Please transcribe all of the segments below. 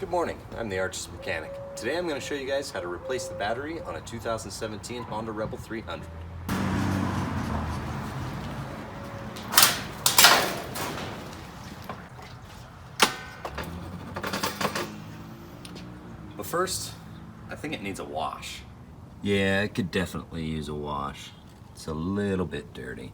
Good morning, I'm the Artist Mechanic. Today I'm going to show you guys how to replace the battery on a 2017 Honda Rebel 300. But first, I think it needs a wash. Yeah, it could definitely use a wash. It's a little bit dirty.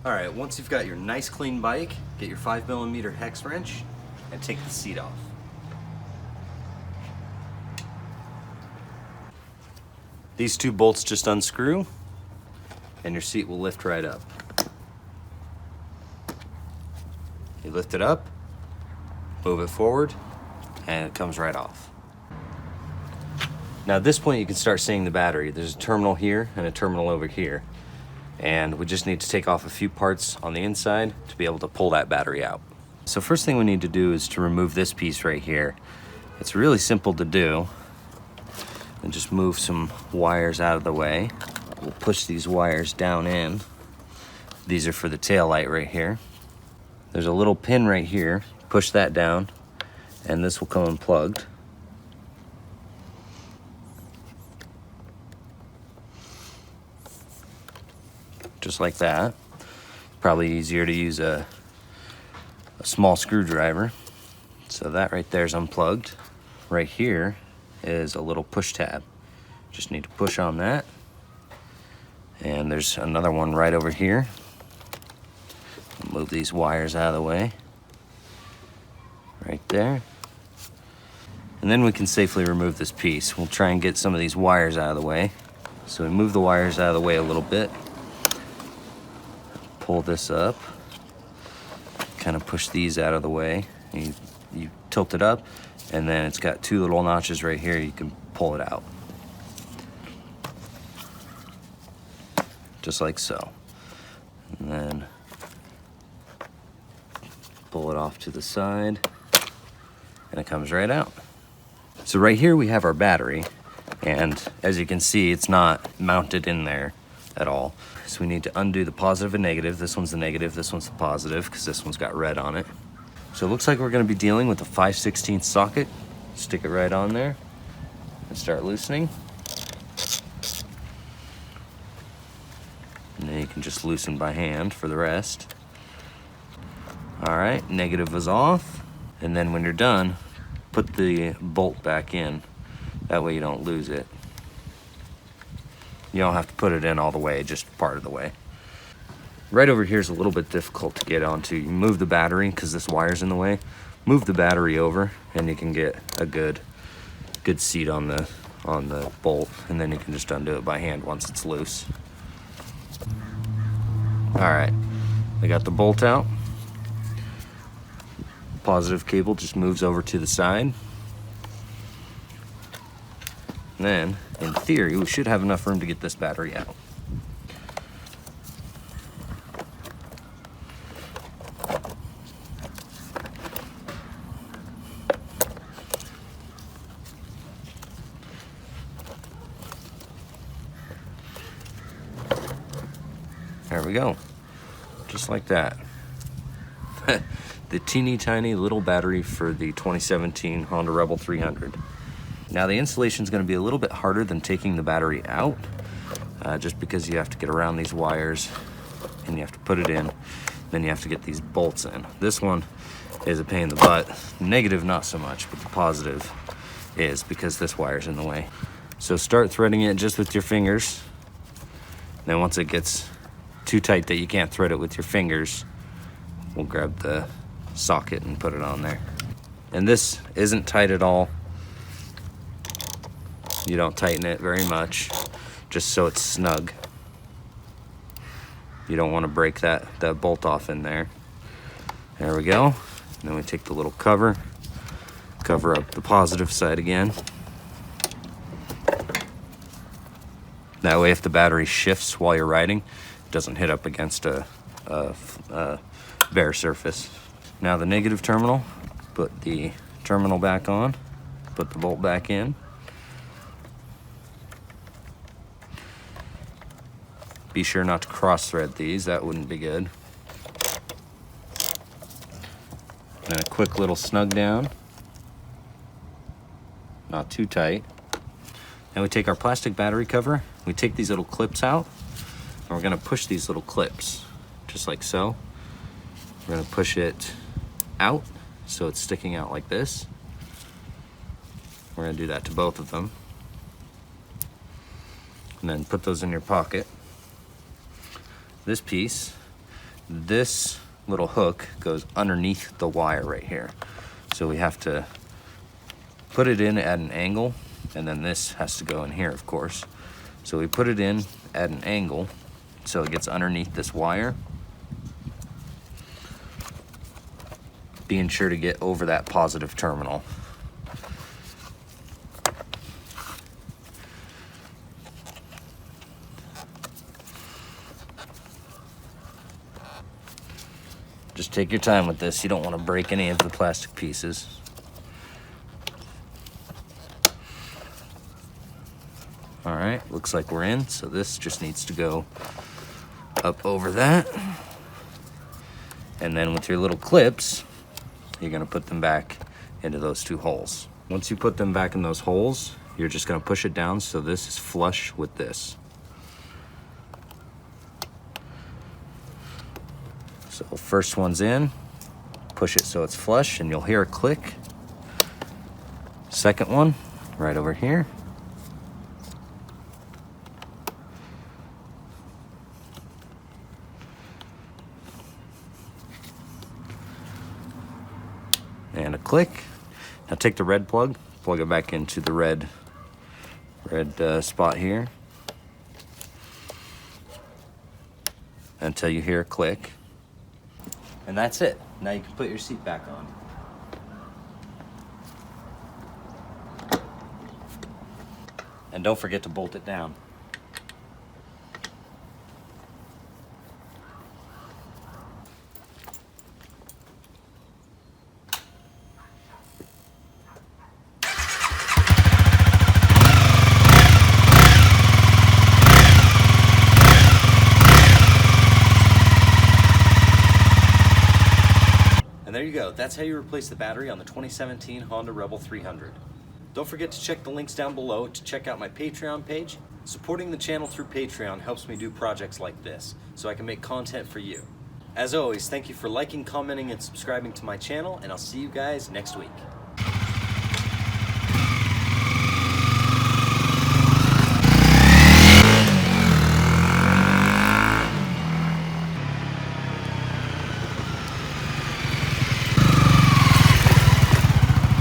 Alright, once you've got your nice clean bike, get your 5mm hex wrench and take the seat off. These two bolts just unscrew and your seat will lift right up. You lift it up, move it forward, and it comes right off. Now at this point you can start seeing the battery. There's a terminal here and a terminal over here. And we just need to take off a few parts on the inside to be able to pull that battery out. So first thing we need to do is to remove this piece right here. It's really simple to do. And just move some wires out of the way. We'll push these wires down in. These are for the tail light right here. There's a little pin right here. Push that down and this will come unplugged. Just like that. Probably easier to use a small screwdriver. So that right there is unplugged. Right here is a little push tab. Just need to push on that. And there's another one right over here. Move these wires out of the way. Right there. And then we can safely remove this piece. We'll try and get some of these wires out of the way. So we move the wires out of the way a little bit. Pull this up, kind of push these out of the way. You tilt it up, and then it's got two little notches right here. You can pull it out. Just like so. And then pull it off to the side, and it comes right out. So right here we have our battery, and as you can see, it's not mounted in there at all. So we need to undo the positive and negative. This one's the negative, this one's the positive, because this one's got red on it. So it looks like we're going to be dealing with a 5/16 socket. Stick it right on there and start loosening. And then you can just loosen by hand for the rest. All right, negative is off. And then when you're done, put the bolt back in. That way you don't lose it. You don't have to put it in all the way, just part of the way. Right over here is a little bit difficult to get onto. You move the battery, because this wire's in the way. Move the battery over, and you can get a good seat on the bolt, and then you can just undo it by hand once it's loose. All right, I got the bolt out. Positive cable just moves over to the side. And then, in theory, we should have enough room to get this battery out. There we go. Just like that. The teeny tiny little battery for the 2017 Honda Rebel 300. Now the installation is going to be a little bit harder than taking the battery out, just because you have to get around these wires and you have to put it in, then you have to get these bolts in. This one is a pain in the butt. Negative not so much, but the positive is because this wire's in the way. So start threading it just with your fingers. Then once it gets too tight that you can't thread it with your fingers, we'll grab the socket and put it on there. And this isn't tight at all. You don't tighten it very much, just so it's snug. You don't want to break that bolt off in there. There we go. And then we take the little cover up the positive side again. That way if the battery shifts while you're riding, it doesn't hit up against a bare surface. Now the negative terminal, Put the terminal back on, put the bolt back in. Be sure not to cross thread these, that wouldn't be good. And a quick little snug down, not too tight. Now we take our plastic battery cover, we take these little clips out, and we're gonna push these little clips, just like so. We're gonna push it out, so it's sticking out like this. We're gonna do that to both of them. And then put those in your pocket. This piece, this little hook goes underneath the wire right here. So we have to put it in at an angle, and then this has to go in here, of course. So we put it in at an angle so it gets underneath this wire. Being sure to get over that positive terminal. Just take your time with this. You don't want to break any of the plastic pieces. All right, looks like we're in. So this just needs to go up over that. And then with your little clips, you're gonna put them back into those two holes. Once you put them back in those holes, you're just gonna push it down so this is flush with this. So first one's in, push it so it's flush and you'll hear a click. Second one, right over here. And a click. Now take the red plug, plug it back into the red spot here until you hear a click. And that's it. Now you can put your seat back on. And don't forget to bolt it down. And there you go, that's how you replace the battery on the 2017 Honda Rebel 300. Don't forget to check the links down below to check out my Patreon page. Supporting the channel through Patreon helps me do projects like this, so I can make content for you. As always, thank you for liking, commenting, and subscribing to my channel, and I'll see you guys next week.